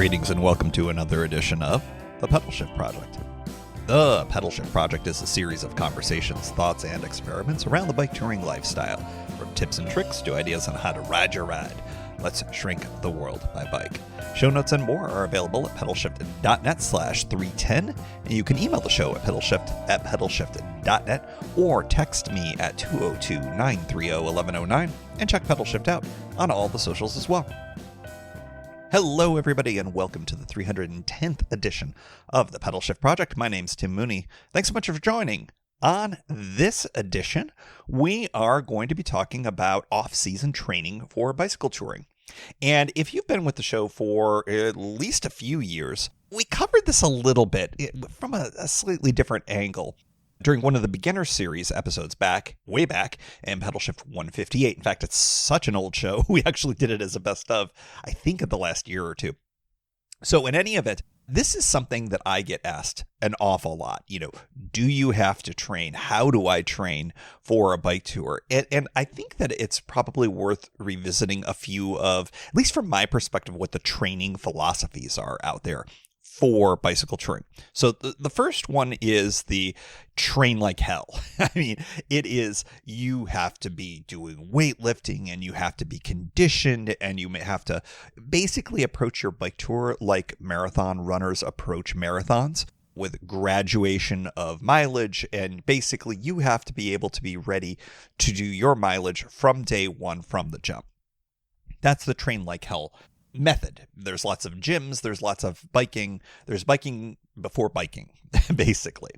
Greetings and welcome to another edition of the Pedalshift Project. The Pedalshift Project is a series of conversations, thoughts, and experiments around the bike touring lifestyle. From tips and tricks to ideas on how to ride your ride. Let's shrink the world by bike. Show notes and more are available at pedalshift.net/310, and you can email the show at pedalshift@pedalshift.net or text me at 202-930-1109 and check Pedalshift out on all the socials as well. Hello, everybody, and welcome to the 310th edition of the Pedalshift Project. My name's Tim Mooney. Thanks so much for joining. On this edition, we are going to be talking about off-season training for bicycle touring. And if you've been with the show for at least a few years, we covered this a little bit from a slightly different angle during one of the beginner series episodes way back in Pedalshift 158. In fact, it's such an old show. We actually did it as a best of, I think, in the last year or two. So in any event, this is something that I get asked an awful lot. Do you have to train? How do I train for a bike tour? And I think that it's probably worth revisiting a few of, at least from my perspective, what the training philosophies are out there for bicycle touring. So the first one is the train like hell. I mean, it is, you have to be doing weightlifting and you have to be conditioned and you may have to basically approach your bike tour like marathon runners approach marathons, with graduation of mileage. And basically you have to be able to be ready to do your mileage from day one, from the jump. That's the train like hell method. There's lots of gyms, there's lots of biking, there's biking before biking, basically.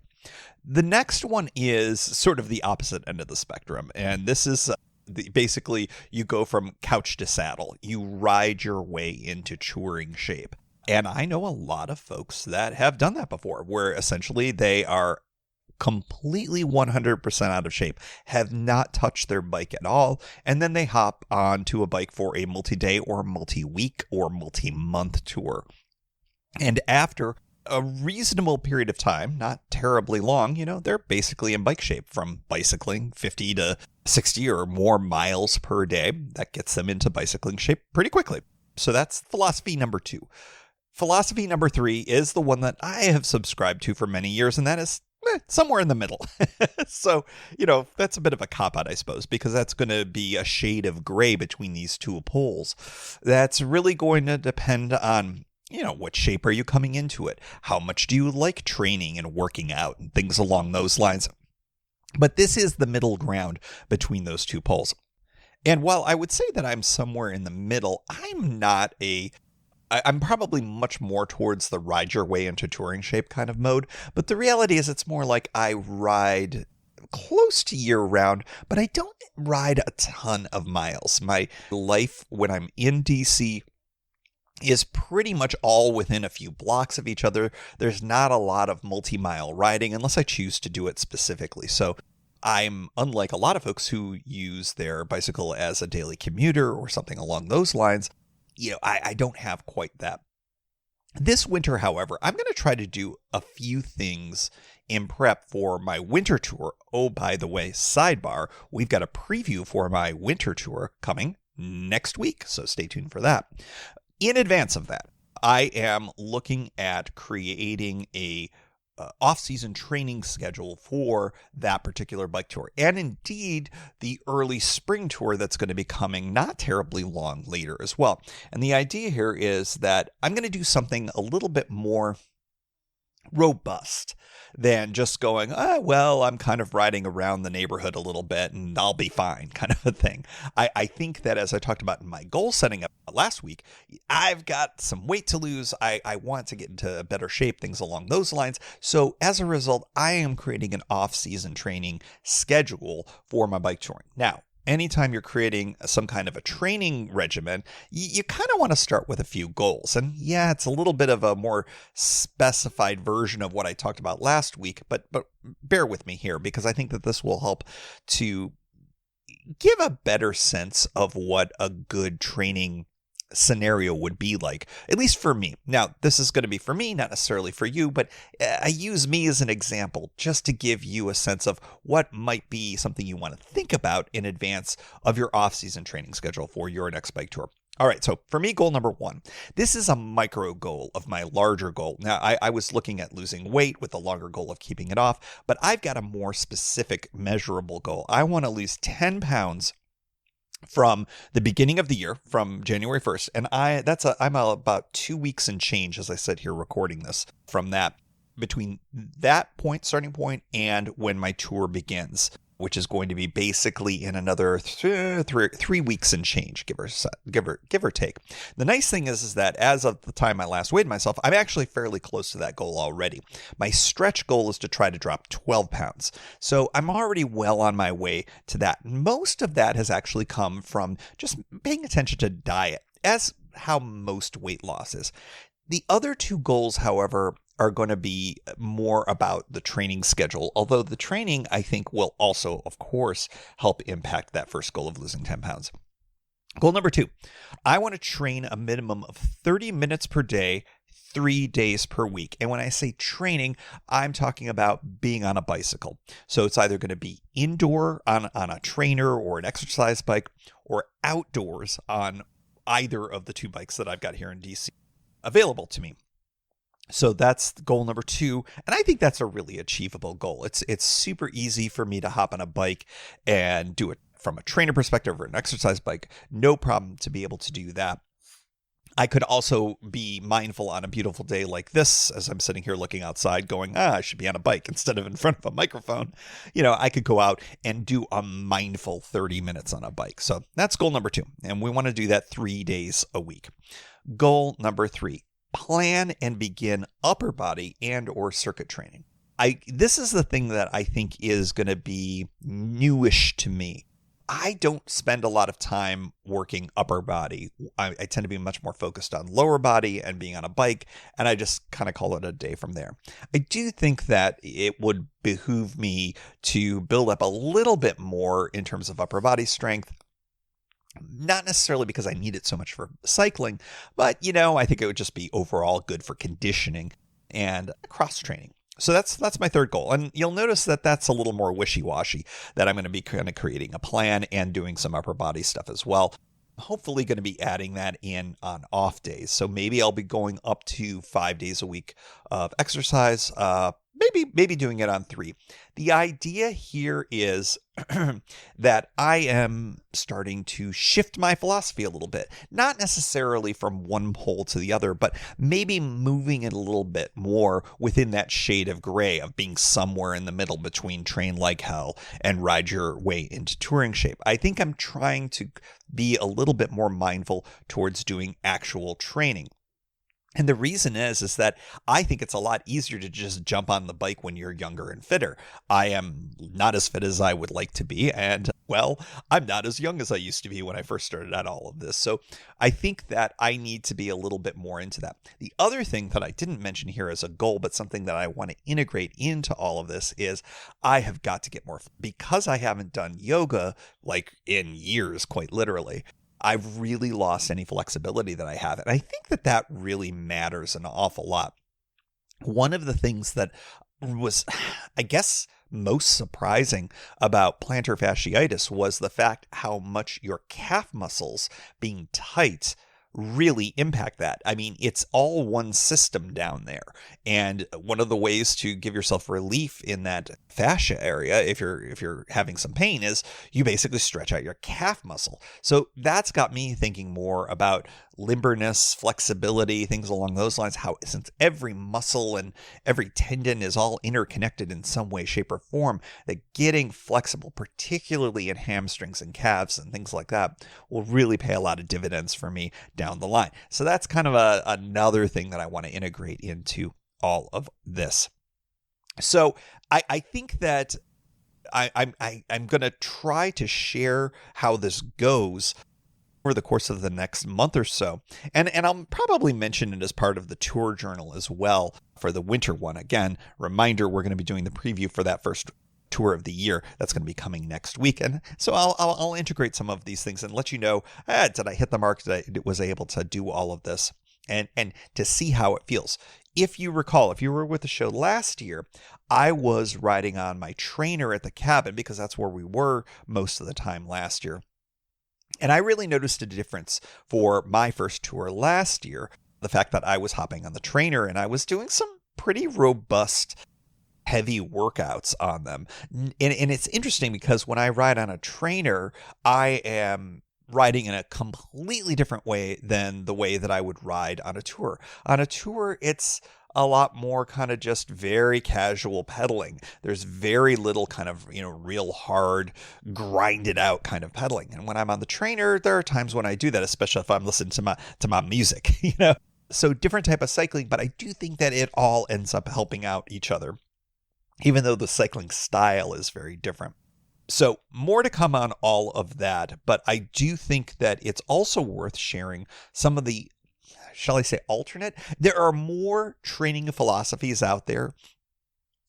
The next one is sort of the opposite end of the spectrum, and this is basically you go from couch to saddle. You ride your way into touring shape. And I know a lot of folks that have done that before, where essentially they are completely 100% out of shape, have not touched their bike at all, and then they hop onto a bike for a multi-day or multi-week or multi-month tour. And after a reasonable period of time, not terribly long, they're basically in bike shape, from bicycling 50 to 60 or more miles per day. That gets them into bicycling shape pretty quickly. So that's philosophy number 2. Philosophy number 3 is the one that I have subscribed to for many years, and that is somewhere in the middle. So, that's a bit of a cop-out, I suppose, because that's going to be a shade of gray between these two poles. That's really going to depend on, what shape are you coming into it? How much do you like training and working out and things along those lines? But this is the middle ground between those two poles. And while I would say that I'm somewhere in the middle, I'm probably much more towards the ride your way into touring shape kind of mode, but the reality is it's more like I ride close to year round, but I don't ride a ton of miles. My life when I'm in DC is pretty much all within a few blocks of each other. There's not a lot of multi-mile riding unless I choose to do it specifically. So I'm unlike a lot of folks who use their bicycle as a daily commuter or something along those lines. I don't have quite that. This winter, however, I'm going to try to do a few things in prep for my winter tour. Oh, by the way, sidebar, we've got a preview for my winter tour coming next week, so stay tuned for that. In advance of that, I am looking at creating a off-season training schedule for that particular bike tour, and indeed the early spring tour that's going to be coming not terribly long later as well. And the idea here is that I'm going to do something a little bit more robust than just going, I'm kind of riding around the neighborhood a little bit and I'll be fine kind of a thing. I think that, as I talked about in my goal setting up last week, I've got some weight to lose. I want to get into better shape, things along those lines. So as a result, I am creating an off-season training schedule for my bike touring. Now, anytime you're creating some kind of a training regimen, you kind of want to start with a few goals. And yeah, it's a little bit of a more specified version of what I talked about last week, but bear with me here, because I think that this will help to give a better sense of what a good training scenario would be like, at least for me. Now, this is going to be for me, not necessarily for you, but I use me as an example just to give you a sense of what might be something you want to think about in advance of your off-season training schedule for your next bike tour. All right, so for me, goal number one, this is a micro goal of my larger goal. Now, I was looking at losing weight with the longer goal of keeping it off, but I've got a more specific, measurable goal. I want to lose 10 pounds from the beginning of the year, from January 1st. And I'm about 2 weeks and change, as I said here, recording this from that, between that point, starting point, and when my tour begins, which is going to be basically in another 3 weeks and change, give or take. The nice thing is that as of the time I last weighed myself, I'm actually fairly close to that goal already. My stretch goal is to try to drop 12 pounds. So I'm already well on my way to that. Most of that has actually come from just paying attention to diet, as how most weight loss is. The other two goals, however, are going to be more about the training schedule, although the training, I think, will also, of course, help impact that first goal of losing 10 pounds. Goal number two, I want to train a minimum of 30 minutes per day, 3 days per week. And when I say training, I'm talking about being on a bicycle. So it's either going to be indoor on a trainer or an exercise bike, or outdoors on either of the two bikes that I've got here in DC available to me. So that's goal number two. And I think that's a really achievable goal. It's super easy for me to hop on a bike and do it from a trainer perspective or an exercise bike. No problem to be able to do that. I could also be mindful on a beautiful day like this, as I'm sitting here looking outside going, I should be on a bike instead of in front of a microphone. I could go out and do a mindful 30 minutes on a bike. So that's goal number two. And we want to do that 3 days a week. Goal number three, plan and begin upper body and or circuit training. This is the thing that I think is going to be newish to me. I don't spend a lot of time working upper body. I tend to be much more focused on lower body and being on a bike, and I just kind of call it a day from there. I do think that it would behoove me to build up a little bit more in terms of upper body strength. Not necessarily because I need it so much for cycling, but, I think it would just be overall good for conditioning and cross training. So that's my third goal. And you'll notice that that's a little more wishy-washy, that I'm going to be kind of creating a plan and doing some upper body stuff as well. Hopefully going to be adding that in on off days. So maybe I'll be going up to 5 days a week of exercise, maybe doing it on 3. The idea here is that I am starting to shift my philosophy a little bit, not necessarily from one pole to the other, but maybe moving it a little bit more within that shade of gray of being somewhere in the middle between train like hell and ride your way into touring shape. I think I'm trying to be a little bit more mindful towards doing actual training. And the reason is that I think it's a lot easier to just jump on the bike when you're younger and fitter. I am not as fit as I would like to be. And, well, I'm not as young as I used to be when I first started out all of this. So I think that I need to be a little bit more into that. The other thing that I didn't mention here as a goal, but something that I want to integrate into all of this is I have got to get more, because I haven't done yoga like in years, quite literally. I've really lost any flexibility that I have. And I think that really matters an awful lot. One of the things that was, I guess, most surprising about plantar fasciitis was the fact how much your calf muscles being tight really impact that. I mean, it's all one system down there. And one of the ways to give yourself relief in that fascia area, if you're having some pain, is you basically stretch out your calf muscle. So that's got me thinking more about limberness, flexibility, things along those lines, how since every muscle and every tendon is all interconnected in some way, shape, or form, that getting flexible, particularly in hamstrings and calves and things like that, will really pay a lot of dividends for me down the line. So that's kind of another thing that I want to integrate into all of this. So I think that I'm going to try to share how this goes over the course of the next month or so. And I'll probably mention it as part of the tour journal as well for the winter one. Again, reminder, we're going to be doing the preview for that first tour of the year. That's going to be coming next week. And so I'll integrate some of these things and let you know, did I hit the mark? Did I was able to do all of this? And to see how it feels. If you recall, if you were with the show last year, I was riding on my trainer at the cabin because that's where we were most of the time last year. And I really noticed a difference for my first tour last year. The fact that I was hopping on the trainer and I was doing some pretty robust, heavy workouts on them. And it's interesting because when I ride on a trainer, I am riding in a completely different way than the way that I would ride on a tour. On a tour, it's a lot more kind of just very casual pedaling. There's very little kind of, real hard, grinded out kind of pedaling. And when I'm on the trainer, there are times when I do that, especially if I'm listening to my music, So different type of cycling, but I do think that it all ends up helping out each other, even though the cycling style is very different. So more to come on all of that, but I do think that it's also worth sharing some of the, shall I say, alternate. There are more training philosophies out there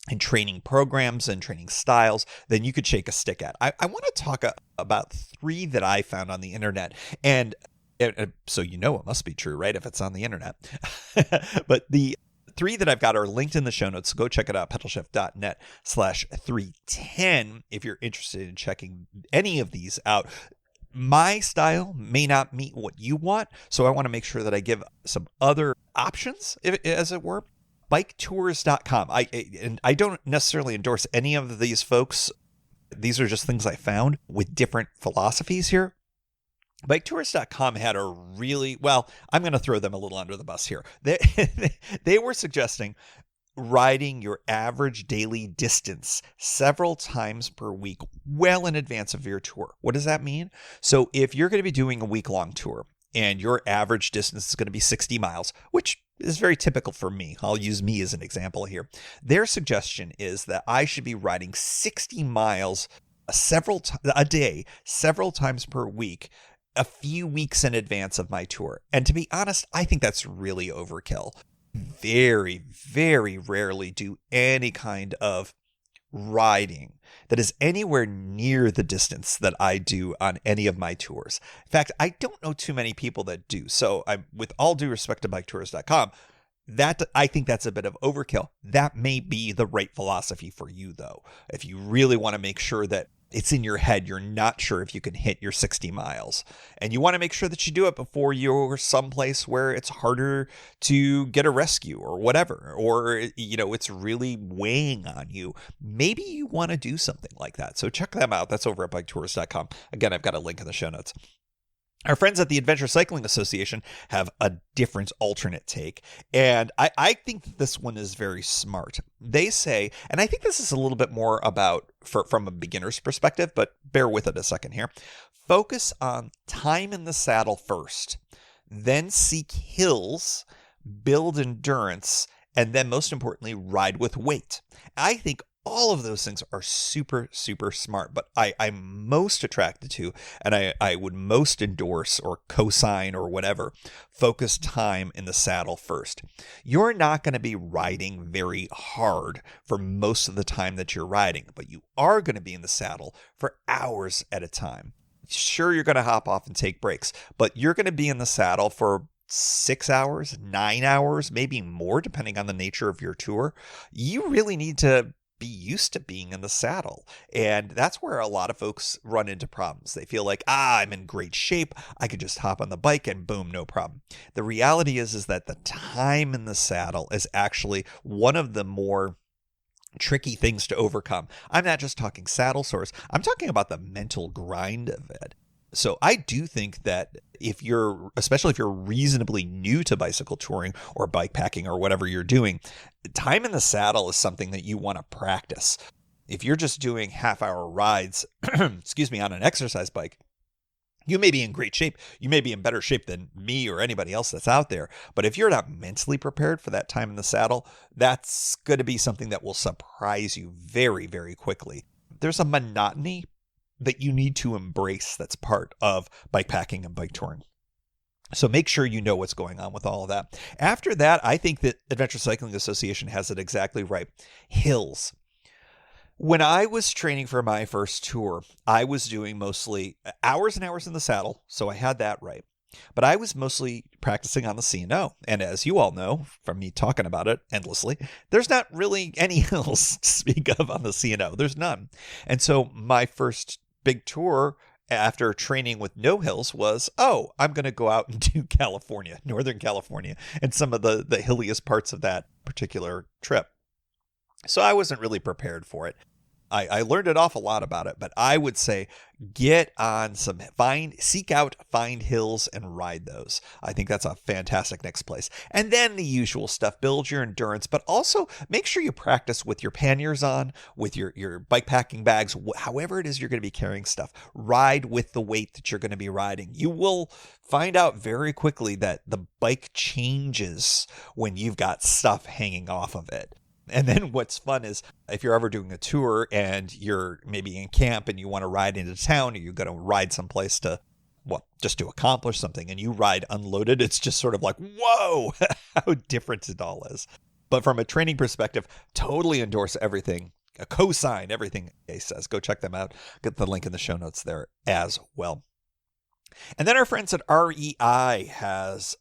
and training programs and training styles than you could shake a stick at. I want to talk about 3 that I found on the internet, and so it must be true, right? If it's on the internet. But the 3 that I've got are linked in the show notes. So go check it out, pedalshift.net/310 if you're interested in checking any of these out. My style may not meet what you want, so I want to make sure that I give some other options, as it were. Biketours.com. I don't necessarily endorse any of these folks. These are just things I found with different philosophies here. Biketours.com had a really, I'm going to throw them a little under the bus here. They were suggesting riding your average daily distance several times per week, well in advance of your tour. What does that mean? So if you're going to be doing a week-long tour and your average distance is going to be 60 miles, which is very typical for me. I'll use me as an example here. Their suggestion is that I should be riding 60 miles a day, several times per week, a few weeks in advance of my tour. And to be honest, I think that's really overkill. Very, very rarely do any kind of riding that is anywhere near the distance that I do on any of my tours. In fact, I don't know too many people that do. So with all due respect to biketours.com, I think that's a bit of overkill. That may be the right philosophy for you, though. If you really want to make sure that it's in your head, you're not sure if you can hit your 60 miles. And you want to make sure that you do it before you're someplace where it's harder to get a rescue or whatever, or, it's really weighing on you. Maybe you want to do something like that. So check them out. That's over at biketours.com. Again, I've got a link in the show notes. Our friends at the Adventure Cycling Association have a different alternate take, and I think that this one is very smart. They say, and I think this is a little bit more about from a beginner's perspective, but bear with it a second here. Focus on time in the saddle first, then seek hills, build endurance, and then most importantly, ride with weight. I think all of those things are super, super smart, but I'm most attracted to, and I would most endorse or co-sign or whatever, focus time in the saddle first. You're not going to be riding very hard for most of the time that you're riding, but you are going to be in the saddle for hours at a time. Sure, you're going to hop off and take breaks, but you're going to be in the saddle for 6 hours, 9 hours, maybe more, depending on the nature of your tour. You really need to be used to being in the saddle. And that's where a lot of folks run into problems. They feel like, I'm in great shape. I could just hop on the bike and boom, no problem. The reality is that the time in the saddle is actually one of the more tricky things to overcome. I'm not just talking saddle sores. I'm talking about the mental grind of it. So I do think that especially if you're reasonably new to bicycle touring or bike packing or whatever you're doing, time in the saddle is something that you want to practice. If you're just doing half-hour rides, on an exercise bike, you may be in great shape. You may be in better shape than me or anybody else that's out there. But if you're not mentally prepared for that time in the saddle, that's going to be something that will surprise you very, very quickly. There's a monotony that you need to embrace that's part of bike packing and bike touring. So make sure you know what's going on with all of that. After that, I think that Adventure Cycling Association has it exactly right. Hills. When I was training for my first tour, I was doing mostly hours and hours in the saddle, so I had that right. But I was mostly practicing on the C&O. And as you all know from me talking about it endlessly, there's not really any hills to speak of on the C&O. There's none. And so my first big tour, after training with no hills was, oh, I'm going to go out and do California, Northern California, and some of the hilliest parts of that particular trip. So I wasn't really prepared for it. I learned an awful lot about it, but I would say get on seek out, find hills and ride those. I think that's a fantastic next place. And then the usual stuff, build your endurance, but also make sure you practice with your panniers on, with your bike packing bags, however it is you're going to be carrying stuff. Ride with the weight that you're going to be riding. You will find out very quickly that the bike changes when you've got stuff hanging off of it. And then what's fun is if you're ever doing a tour and you're maybe in camp and you want to ride into town, or you're going to ride someplace to, just to accomplish something, and you ride unloaded, it's just sort of like, whoa, how different it all is. But from a training perspective, totally endorse everything, co-sign everything Ace says. Go check them out. Get the link in the show notes there as well. And then our friends at REI has...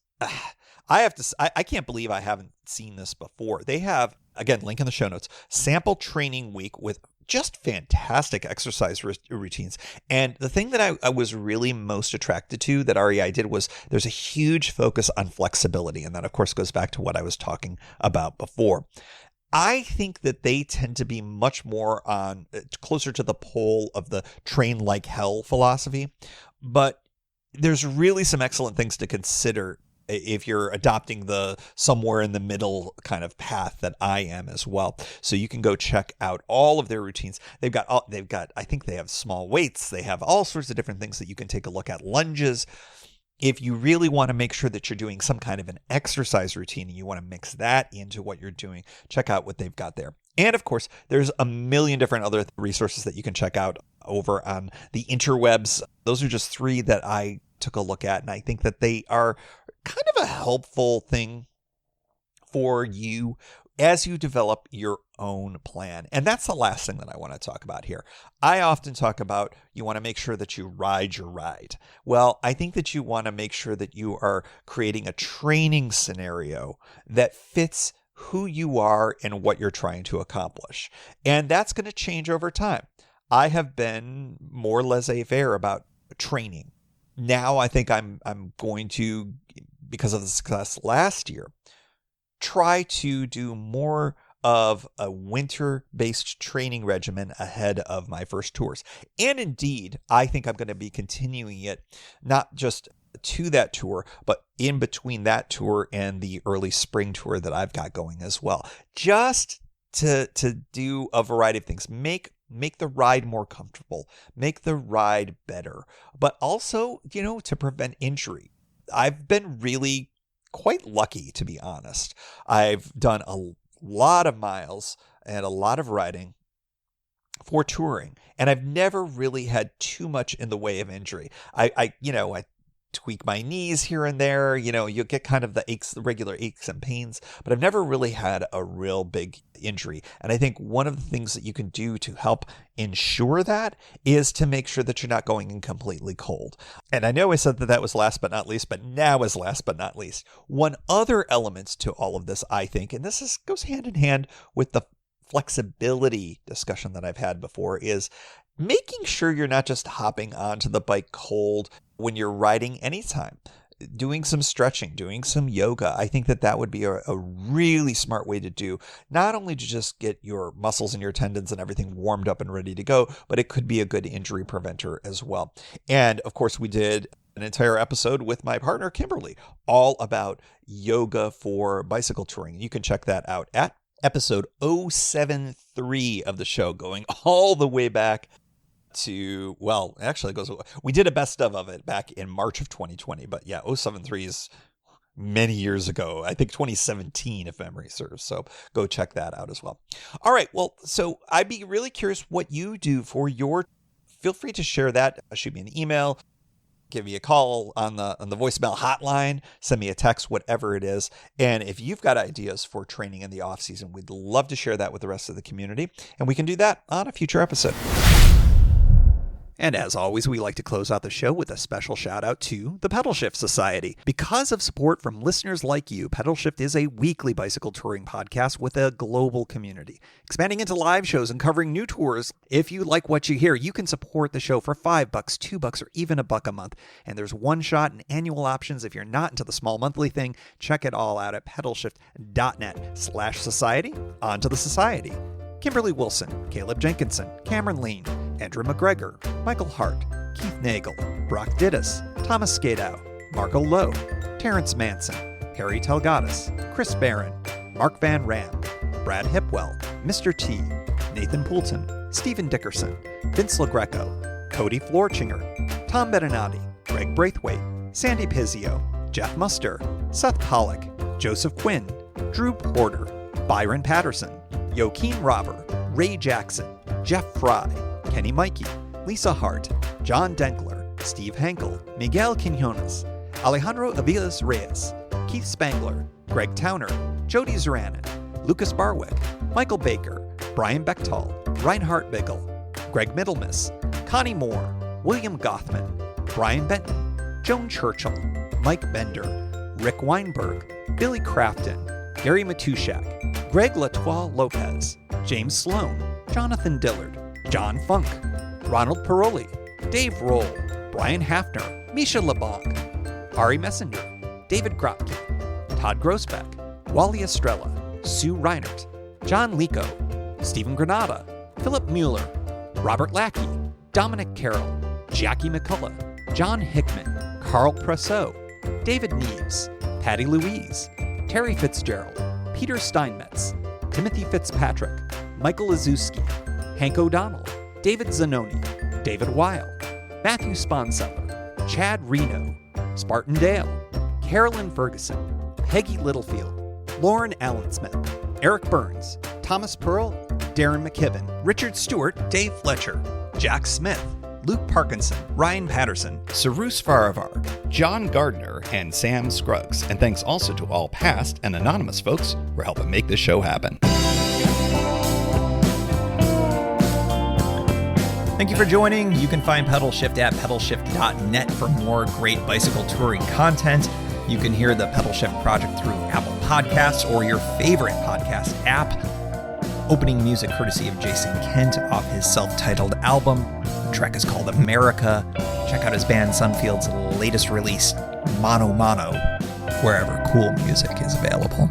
I can't believe I haven't seen this before. They have, again, link in the show notes, sample training week with just fantastic exercise routines. And the thing that I was really most attracted to that REI did was there's a huge focus on flexibility. And that, of course, goes back to what I was talking about before. I think that they tend to be much more closer to the pole of the train like hell philosophy. But there's really some excellent things to consider if you're adopting the somewhere in the middle kind of path that I am as well. So you can go check out all of their routines. They've got, I think they have small weights. They have all sorts of different things that you can take a look at. Lunges. If you really want to make sure that you're doing some kind of an exercise routine and you want to mix that into what you're doing, check out what they've got there. And of course, there's a million different other resources that you can check out over on the interwebs. Those are just 3 that I took a look at, and I think that they are kind of a helpful thing for you as you develop your own plan. And that's the last thing that I want to talk about here. I often talk about you want to make sure that you ride your ride. Well, I think that you want to make sure that you are creating a training scenario that fits who you are and what you're trying to accomplish. And that's going to change over time. I have been more laissez-faire about training. Now I think I'm going to, because of the success last year, try to do more of a winter-based training regimen ahead of my first tours. And indeed, I think I'm going to be continuing it, not just to that tour, but in between that tour and the early spring tour that I've got going as well. Just to do a variety of things. Make the ride more comfortable, make the ride better, but also, to prevent injury. I've been really quite lucky, to be honest. I've done a lot of miles and a lot of riding for touring, and I've never really had too much in the way of injury. I tweak my knees here and there, you'll get kind of the regular aches and pains, but I've never really had a real big injury. And I think one of the things that you can do to help ensure that is to make sure that you're not going in completely cold. And I know I said that was last but not least, but now is last but not least. One other element to all of this, I think, and this goes hand in hand with the flexibility discussion that I've had before, is making sure you're not just hopping onto the bike cold when you're riding anytime. Doing some stretching, doing some yoga. I think that would be a really smart way to do, not only to just get your muscles and your tendons and everything warmed up and ready to go, but it could be a good injury preventer as well. And of course, we did an entire episode with my partner, Kimberly, all about yoga for bicycle touring. You can check that out at episode 073 of the show, going all the way back to, we did a best of it back in March of 2020, but yeah, 073 is many years ago. I think 2017, if memory serves. So go check that out as well. All right. Well, so I'd be really curious what you do for feel free to share that. Shoot me an email, give me a call on the voicemail hotline, send me a text, whatever it is. And if you've got ideas for training in the off season, we'd love to share that with the rest of the community. And we can do that on a future episode. And as always, we like to close out the show with a special shout out to the Pedalshift Society. Because of support from listeners like you, Pedalshift is a weekly bicycle touring podcast with a global community, expanding into live shows and covering new tours. If you like what you hear, you can support the show for $5, $2, or even $1 a month. And there's one-shot and annual options. If you're not into the small monthly thing, check it all out at pedalshift.net/society. On to the society. Kimberly Wilson, Caleb Jenkinson, Cameron Lean, Andrew McGregor, Michael Hart, Keith Nagel, Brock Dittus, Thomas Skadow, Marco Lowe, Terrence Manson, Harry Telgadis, Chris Barron, Mark Van Ram, Brad Hipwell, Mr. T, Nathan Poulton, Stephen Dickerson, Vince LaGreco, Cody Florchinger, Tom Beninati, Greg Braithwaite, Sandy Pizzio, Jeff Muster, Seth Pollock, Joseph Quinn, Drew Porter, Byron Patterson, Joaquin Robber, Ray Jackson, Jeff Fry, Kenny Mikey, Lisa Hart, John Denkler, Steve Henkel, Miguel Quinones, Alejandro Aviles Reyes, Keith Spangler, Greg Towner, Jody Zeranin, Lucas Barwick, Michael Baker, Brian Bechtal, Reinhard Biggle, Greg Middlemiss, Connie Moore, William Gothman, Brian Benton, Joan Churchill, Mike Bender, Rick Weinberg, Billy Crafton, Gary Matushak, Greg Latoile Lopez, James Sloan, Jonathan Dillard, John Funk, Ronald Paroli, Dave Roll, Brian Hafner, Misha LeBlanc, Ari Messenger, David Gropke, Todd Grossbeck, Wally Estrella, Sue Reinert, John Lico, Stephen Granada, Philip Mueller, Robert Lackey, Dominic Carroll, Jackie McCullough, John Hickman, Carl Presseau, David Neves, Patty Louise, Terry Fitzgerald, Peter Steinmetz, Timothy Fitzpatrick, Michael Azuski, Hank O'Donnell, David Zanoni, David Weil, Matthew Sponseller, Chad Reno, Spartan Dale, Carolyn Ferguson, Peggy Littlefield, Lauren Allensmith, Eric Burns, Thomas Pearl, Darren McKibben, Richard Stewart, Dave Fletcher, Jack Smith, Luke Parkinson, Ryan Patterson, Sarus Faravar, John Gardner, and Sam Scruggs. And thanks also to all past and anonymous folks for helping make this show happen. Thank you for joining. You can find Pedalshift at pedalshift.net for more great bicycle touring content. You can hear the Pedalshift project through Apple Podcasts or your favorite podcast app. Opening music courtesy of Jason Kent off his self-titled album. The track is called America. Check out his band Sunfield's latest release, Mono Mono, wherever cool music is available.